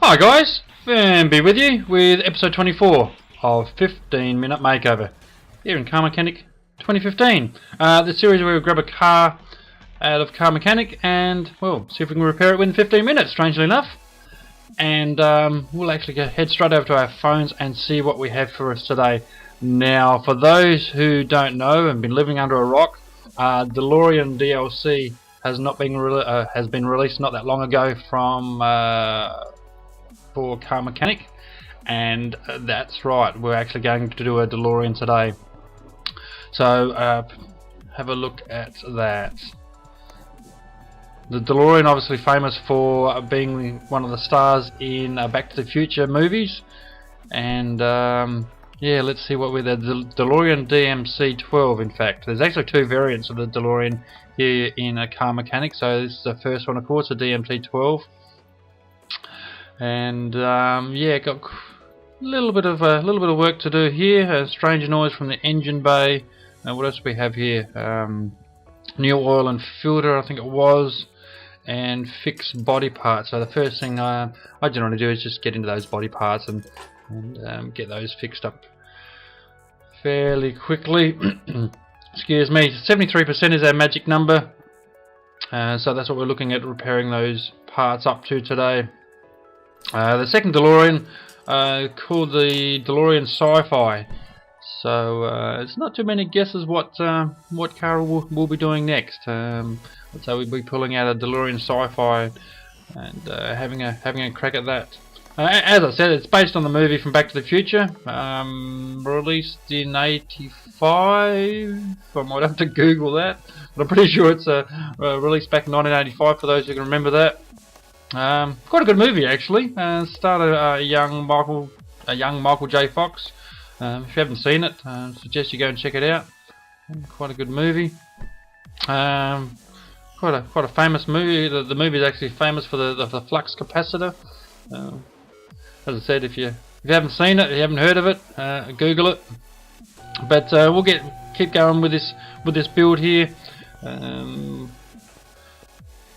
Hi guys, Firmbie with you with episode 24 of 15 Minute Makeover here in Car Mechanic 2015. The series where we grab a car out of Car Mechanic and, well, see if we can repair it within 15 minutes, strangely enough. And we'll actually head straight over to our phones and see what we have for us today. Now, for those who don't know and been living under a rock, Delorean DLC has been released not that long ago from for Car Mechanic, and that's right, we're actually going to do a Delorean today. So have a look at that. The Delorean, obviously famous for being one of the stars in Back to the Future movies, and yeah, let's see what we're the Delorean DMC-12. In fact, there's actually two variants of the Delorean here in a Car Mechanic. So this is the first one, of course, the DMC-12, and yeah, got a little bit of work to do here. A strange noise from the engine bay. What else do we have here? New oil and filter, I think it was, and fix body parts. So the first thing I generally do is just get into those body parts and get those fixed up fairly quickly. Excuse me. 73% is our magic number, so that's what we're looking at repairing those parts up to today. The second Delorean, called the Delorean Sci-Fi. So it's not too many guesses what car we'll be doing next. So we'll be pulling out a Delorean Sci-Fi and having a crack at that. As I said, it's based on the movie from Back to the Future, released in '85. I might have to Google that, but I'm pretty sure it's released back in 1985 for those who can remember that. Quite a good movie actually. Started a young Michael J. Fox. If you haven't seen it, I suggest you go and check it out. Quite a good movie. Quite a famous movie. The movie is actually famous for the flux capacitor. As I said, if you haven't seen it, if you haven't heard of it, Google it. But we'll keep going with this build here.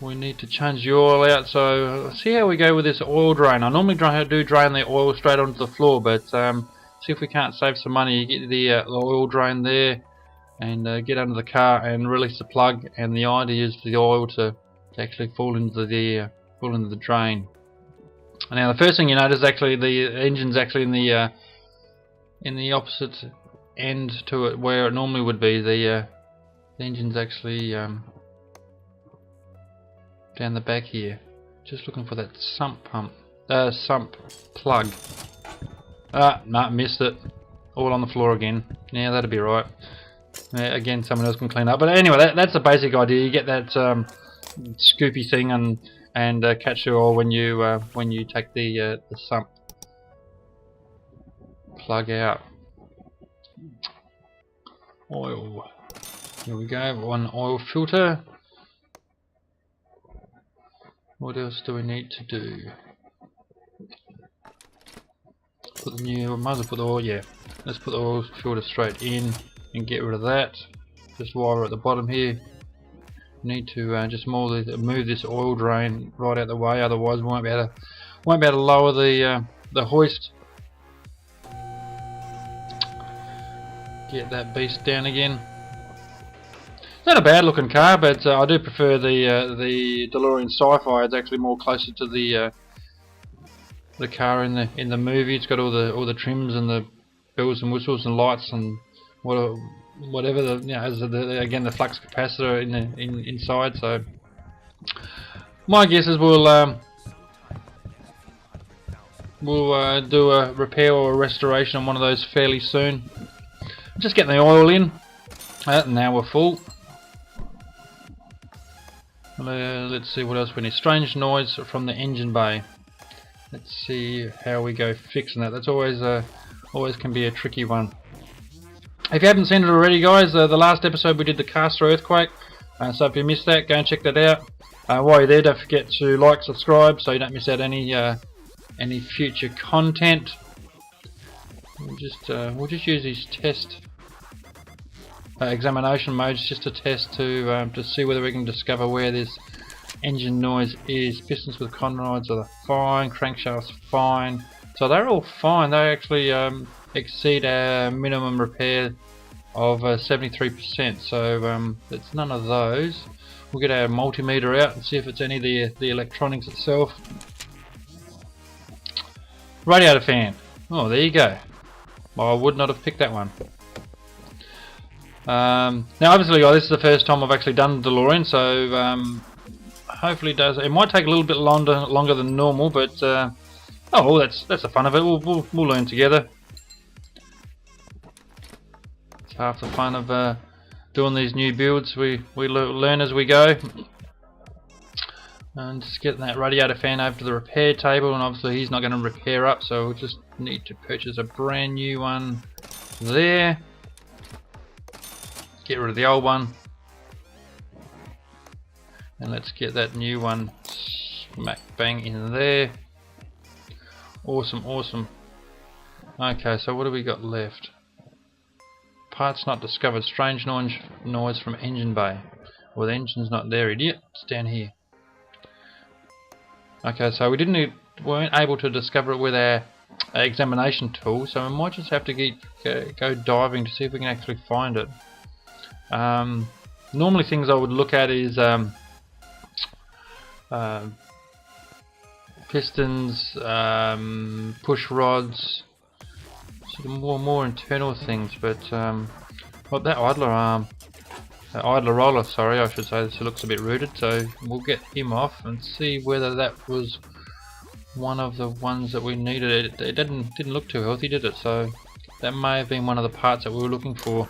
We need to change the oil out, so see how we go with this oil drain. I normally do drain the oil straight onto the floor, but see if we can't save some money. You get the oil drain there and get under the car and release the plug, and the idea is for the oil to actually fall into the drain. Now the first thing you notice is actually the engine's actually in the opposite end to it where it normally would be. The engine's actually down the back here. Just looking for that sump plug. No, missed it. All on the floor again. Yeah, that'll be right. Yeah, again, someone else can clean up. But anyway, that's the basic idea. You get that scoopy thing and catch the oil when you take the sump plug out. Oil. Here we go. One oil filter. What else do we need to do? Might as well put the oil. Yeah, let's put the oil filter straight in and get rid of that. Just while we're at the bottom here, we need to just move this oil drain right out the way. Otherwise, we won't be able to lower the hoist. Get that beast down again. It's not a bad looking car, but I do prefer the Delorean Sci-Fi. It's actually more closer to the car in the movie. It's got all the trims and the bells and whistles and lights and whatever again the flux capacitor inside. So my guess is we'll do a repair or a restoration on one of those fairly soon. Just getting the oil in. Now we're full. Let's see what else we need. Strange noise from the engine bay. Let's see how we go fixing that. That's always can be a tricky one. If you haven't seen it already, guys, the last episode we did the Castor earthquake. So if you missed that, go and check that out. While you're there, don't forget to like, subscribe, so you don't miss out any future content. We'll just use these test examination modes just to test to see whether we can discover where this engine noise is. Pistons with con rods are fine, crankshaft's fine, so they're all fine. They actually exceed our minimum repair of 73%, so it's none of those. We'll get our multimeter out and see if it's any of the electronics itself. Radiator fan. Oh, there you go. Well, I would not have picked that one. Now obviously guys, this is the first time I've actually done the DeLorean, so hopefully it might take a little bit longer than normal, but oh well, that's the fun of it. We'll learn together. It's half the fun of doing these new builds. We learn as we go. And just getting that radiator fan over to the repair table, and obviously he's not going to repair up, so we'll just need to purchase a brand new one there. Get rid of the old one, and let's get that new one smack bang in there. Awesome, awesome. Okay, so what do we got left? Parts not discovered. Strange noise from engine bay. Well, the engine's not there, idiot. It's down here. Okay, so we weren't able to discover it with our examination tool, so we might just have to go diving to see if we can actually find it. Normally things I would look at is pistons, push rods, sort of more internal things, but what that idler roller, sorry, I should say, this looks a bit rooted, so we'll get him off and see whether that was one of the ones that we needed. It didn't look too healthy, did it? So that may have been one of the parts that we were looking for.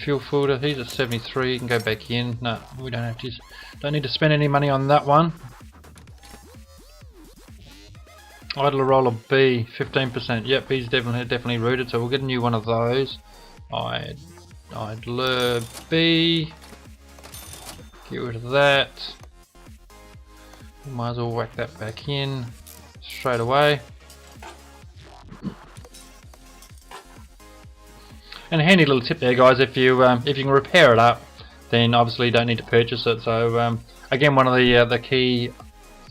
Fuel filter, he's at 73. You can go back in. No, we don't need to spend any money on that one. Idler roller B, 15%. Yep, he's definitely rooted, so we'll get a new one of those. Idler B, get rid of that. Might as well whack that back in straight away. And a handy little tip there, guys, if you can repair it up, then obviously you don't need to purchase it. So again, one of the key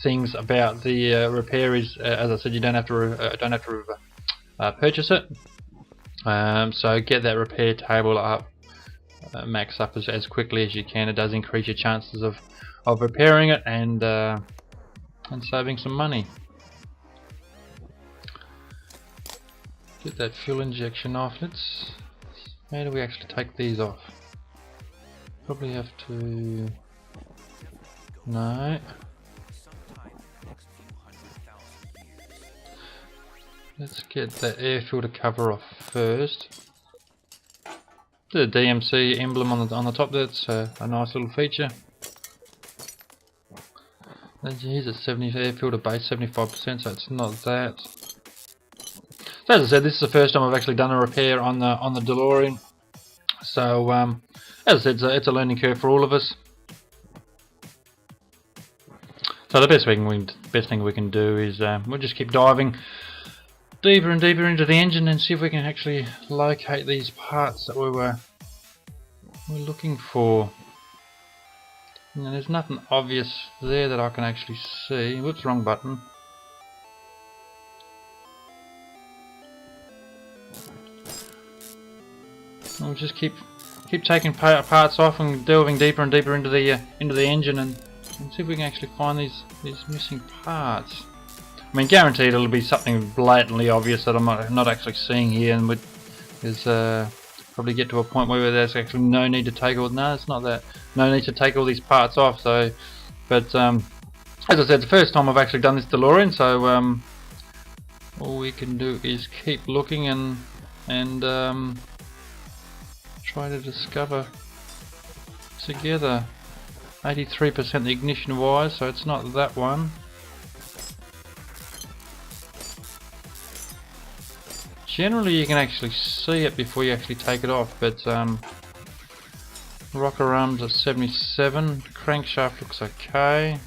things about the repair is, as I said, you don't have to purchase it. So get that repair table up, max up as quickly as you can. It does increase your chances of repairing it and saving some money. Get that fuel injection off. How do we actually take these off? Probably have to. No. Let's get that air filter cover off first. The DMC emblem on the top. That's a nice little feature. Here's a 70 air filter base, 75%, so it's not that. So as I said, this is the first time I've actually done a repair on the DeLorean. So as I said, it's a learning curve for all of us. So the best thing we can do is we'll just keep diving deeper and deeper into the engine and see if we can actually locate these parts that we're looking for. And there's nothing obvious there that I can actually see. Whoops, wrong button. We'll just keep taking parts off and delving deeper and deeper into the engine and see if we can actually find these missing parts. I mean, guaranteed it'll be something blatantly obvious that I'm not actually seeing here, and there's probably get to a point where there's actually no need to take all. No, it's not that. No need to take all these parts off. So, but as I said, the first time I've actually done this DeLorean, so all we can do is keep looking and try to discover together. 83% the ignition wires, so it's not that one. Generally you can actually see it before you actually take it off, but rocker arms at 77, crankshaft looks okay.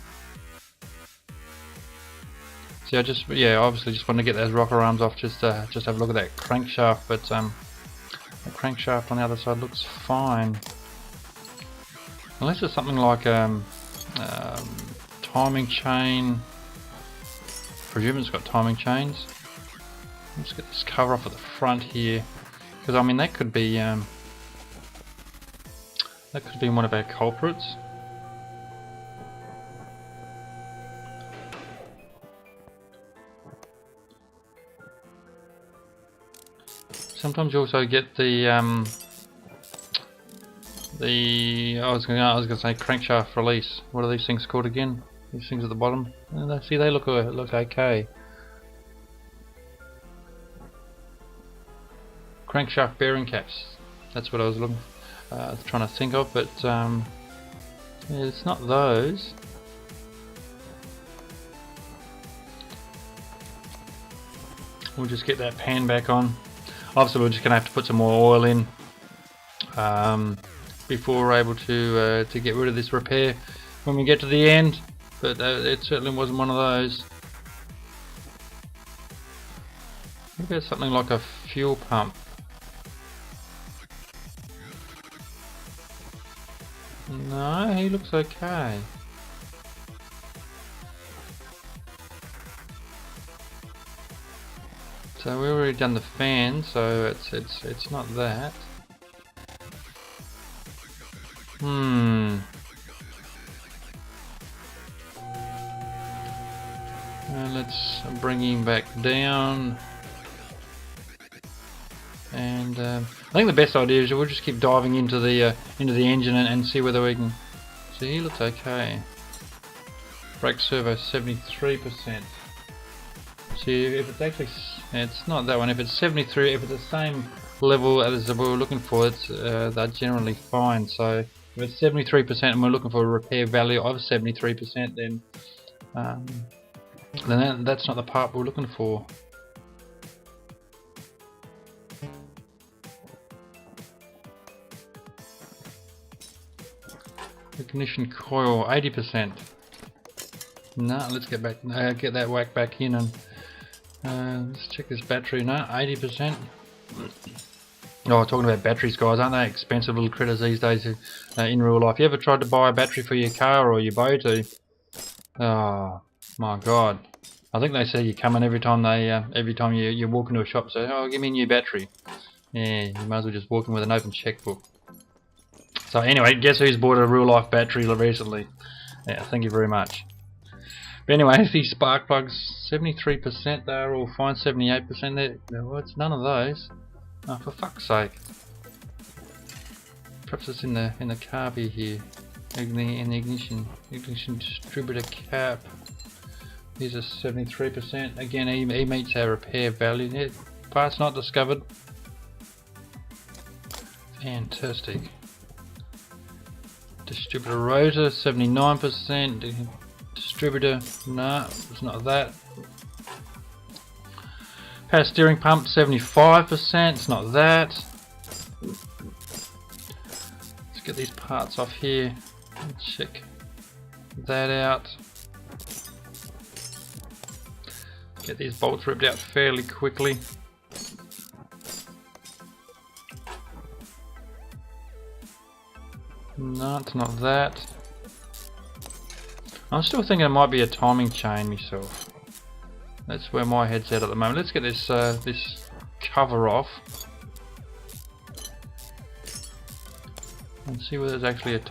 See, obviously just want to get those rocker arms off just to have a look at that crankshaft, but the crankshaft on the other side looks fine. Unless it's something like Timing chain. Presume it's got timing chains. Let's get this cover off at the front here, because I mean that could be one of our culprits. Sometimes you also get the I was gonna say crankshaft release. What are these things called again? These things at the bottom. See, they look okay. Crankshaft bearing caps. That's what I was trying to think of, but yeah, it's not those. We'll just get that pan back on. Obviously, we're just going to have to put some more oil in before we're able to get rid of this repair when we get to the end. But it certainly wasn't one of those. Maybe it's something like a fuel pump. No, he looks okay. So we've already done the fan, so it's not that. Let's bring him back down. And I think the best idea is we'll just keep diving into the engine and see whether we can. See, he looks okay. Brake servo 73%. See, if it's actually, it's not that one. If it's 73, if it's the same level as we were looking for, they're generally fine. So if it's 73% and we're looking for a repair value of 73%, then that's not the part we're looking for. Ignition coil 80%. No, let's get back. Get that whack back in and let's check this battery. No, 80%. Oh, talking about batteries, guys, aren't they expensive little critters these days in real life? You ever tried to buy a battery for your car or your boat? Oh my God! I think they say you're coming every time you walk into a shop. Say, oh, give me a new battery. Yeah, you might as well just walk in with an open checkbook. So anyway, guess who's bought a real life battery recently? Yeah, thank you very much. But anyway, these spark plugs, 73%, they're all fine. 78%, well, it's none of those. Oh, for fuck's sake! Perhaps it's in the carby here, in the ignition distributor cap. These are 73%. Again, he meets our repair value. Yeah, parts not discovered. Fantastic. Distributor rotor 79%. Distributor, no, it's not that. Power steering pump 75%, it's not that. Let's get these parts off here and check that out. Get these bolts ripped out fairly quickly. No, it's not that. I'm still thinking it might be a timing chain myself. That's where my head's at the moment. Let's get this this cover off and see whether there's actually a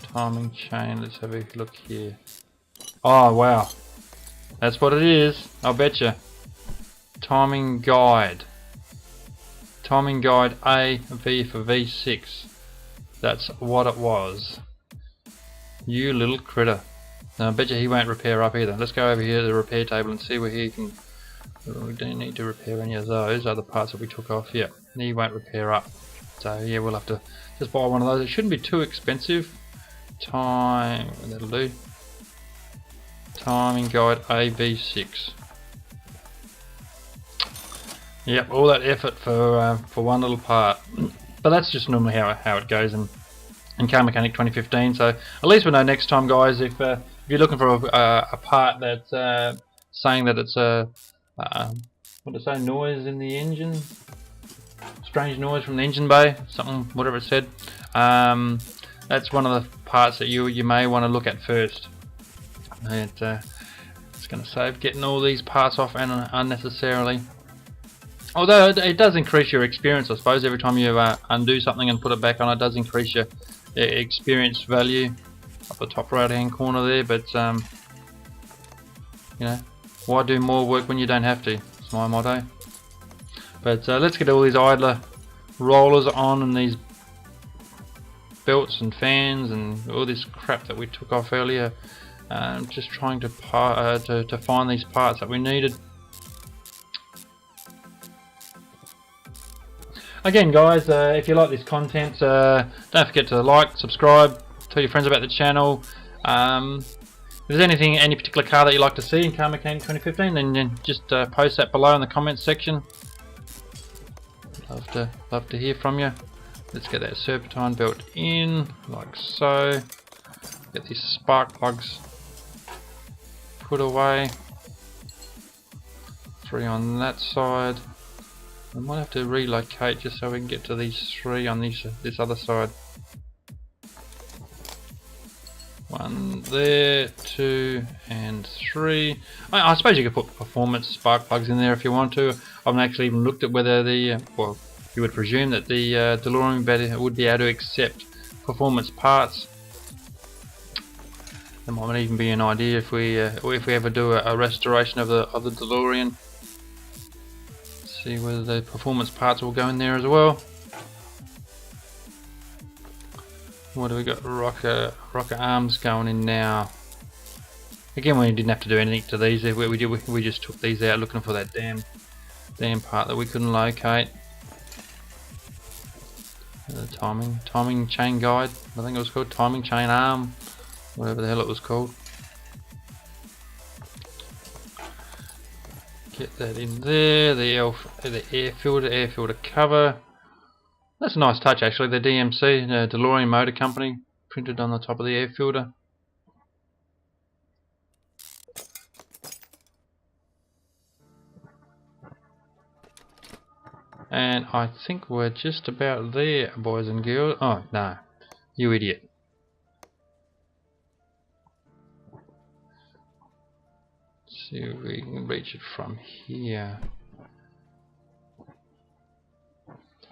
timing chain. Let's have a look here. Oh wow, that's what it is. I'll bet you. Timing guide. Timing guide A V for V6. That's what it was. You little critter. Now, I bet you he won't repair up either. Let's go over here to the repair table and see where he can. We don't need to repair any of those other parts that we took off. Yeah, he won't repair up. So yeah, we'll have to just buy one of those. It shouldn't be too expensive. That'll do. Timing guide AV6. Yep, all that effort for one little part. But that's just normally how it goes in Car Mechanic 2015. So at least we know next time, guys. If you're looking for a part that's saying that it's what to say, noise in the engine, strange noise from the engine bay, something, whatever it said, that's one of the parts that you may want to look at first. It's going to save getting all these parts off unnecessarily. Although it does increase your experience, I suppose. Every time you undo something and put it back on, it does increase your experience value up the top right hand corner there. But you know, why do more work when you don't have to? It's my motto. But let's get all these idler rollers on, and these belts and fans and all this crap that we took off earlier. Just trying to find these parts that we needed. Again, guys, if you like this content, don't forget to like, subscribe, tell your friends about the channel. If there's any particular car that you'd like to see in Car Mechanic 2015, then just post that below in the comments section. Love to hear from you. Let's get that serpentine belt in, like so. Get these spark plugs put away. 3 on that side. I might have to relocate just so we can get to these 3 on this other side. 1 there, 2 and 3. I suppose you could put performance spark plugs in there if you want to. I haven't actually even looked at whether well, you would presume that the Delorean would be able to accept performance parts. There might even be an idea if we ever do a restoration of the Delorean. See whether the performance parts will go in there as well. What do we got? Rocker arms going in now. Again, we didn't have to do anything to these. We just took these out looking for that damn part that we couldn't locate. The timing chain guide, I think it was called, timing chain arm, whatever the hell it was called. Get that in there. The air filter cover. That's a nice touch actually. The DMC, Delorean Motor Company, printed on the top of the air filter. And I think we're just about there, boys and girls. Oh no, you idiot. See if we can reach it from here.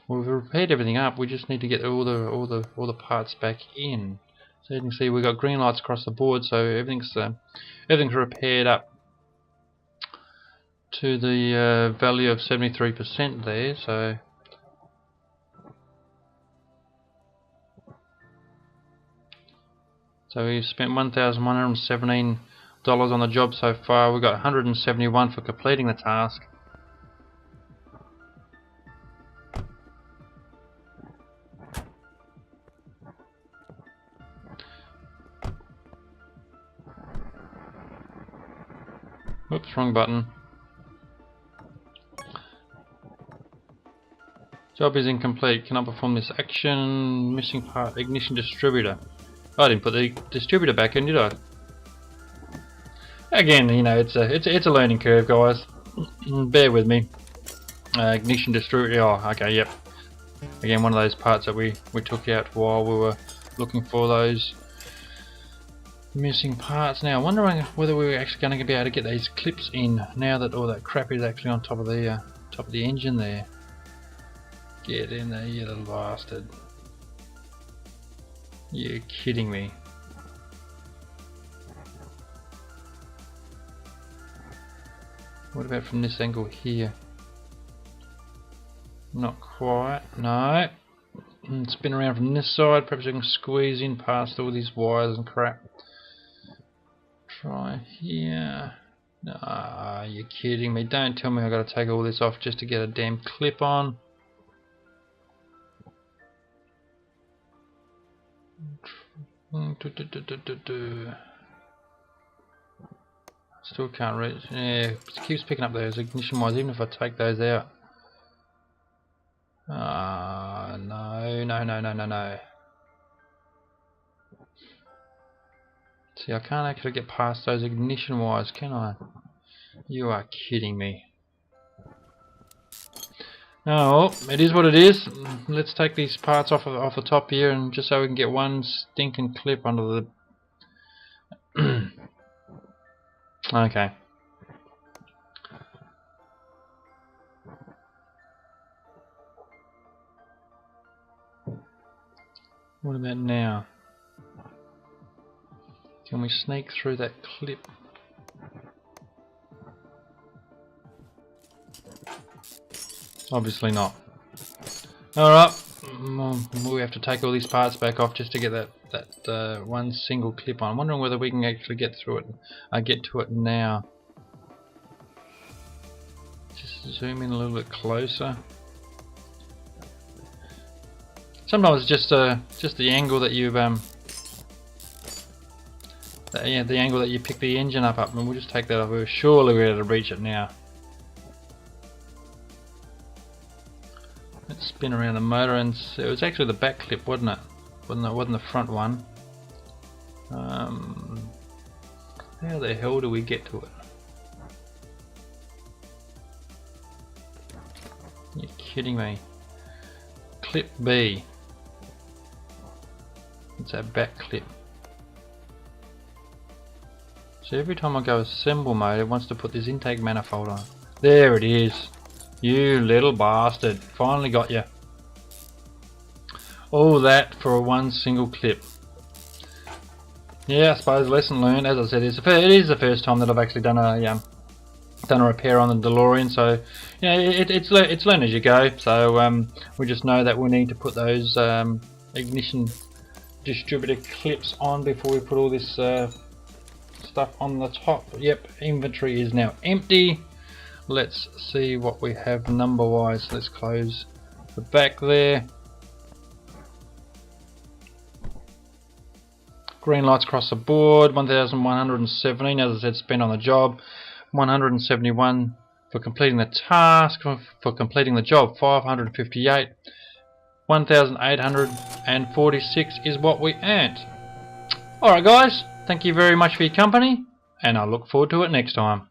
Well, we've repaired everything up. We just need to get all the parts back in. So you can see we've got green lights across the board, so everything's repaired up to the value of 73% there. So we've spent $1,117 on the job so far. We've got $171 for completing the task. Oops, wrong button. Job is incomplete. Cannot perform this action. Missing part. Ignition distributor. I didn't put the distributor back in, did I? Again, you know, it's a learning curve, guys. Bear with me. Ignition distributor. Oh, okay, yep. Again, one of those parts that we took out while we were looking for those missing parts. Now, wondering whether we were actually going to be able to get these clips in now that all that crap is actually on top of the engine there. Get in there, you little bastard. You're kidding me. What about from this angle here? Not quite, no. Spin around from this side, perhaps I can squeeze in past all these wires and crap. Try here. Ah, you're kidding me. Don't tell me I've got to take all this off just to get a damn clip on. Still can't reach. Yeah, it keeps picking up those ignition wires even if I take those out. Ah, no. See, I can't actually get past those ignition wires, can I? You are kidding me. Oh, it is what it is. Let's take these parts off the top here, and just so we can get one stinking clip under the. Okay. What about now? Can we sneak through that clip? Obviously not. Alright, we have to take all these parts back off just to get that one single clip on. I'm wondering whether we can actually get through it. I get to it now. Just zoom in a little bit closer. Sometimes it's just the angle that you've the angle that you pick the engine up, and we'll just take that off. Surely we're able to reach it now. Let's spin around the motor, and it was actually the back clip, wasn't it? Wasn't the front one. How the hell do we get to it? You're kidding me. Clip B. It's that back clip. So every time I go assemble mode, it wants to put this intake manifold on. There it is. You little bastard. Finally got you. All that for one single clip. Yeah, I suppose lesson learned. As I said, it is the first time that I've actually done a repair on the DeLorean. So yeah, it's learn as you go. So we just know that we need to put those ignition distributor clips on before we put all this stuff on the top. Yep, inventory is now empty. Let's see what we have number wise. Let's close the back there. Green lights across the board. 1,117, as I said, spent on the job. 171 for completing the task. For completing the job, 558. 1,846 is what we earned. Alright guys, thank you very much for your company, and I look forward to it next time.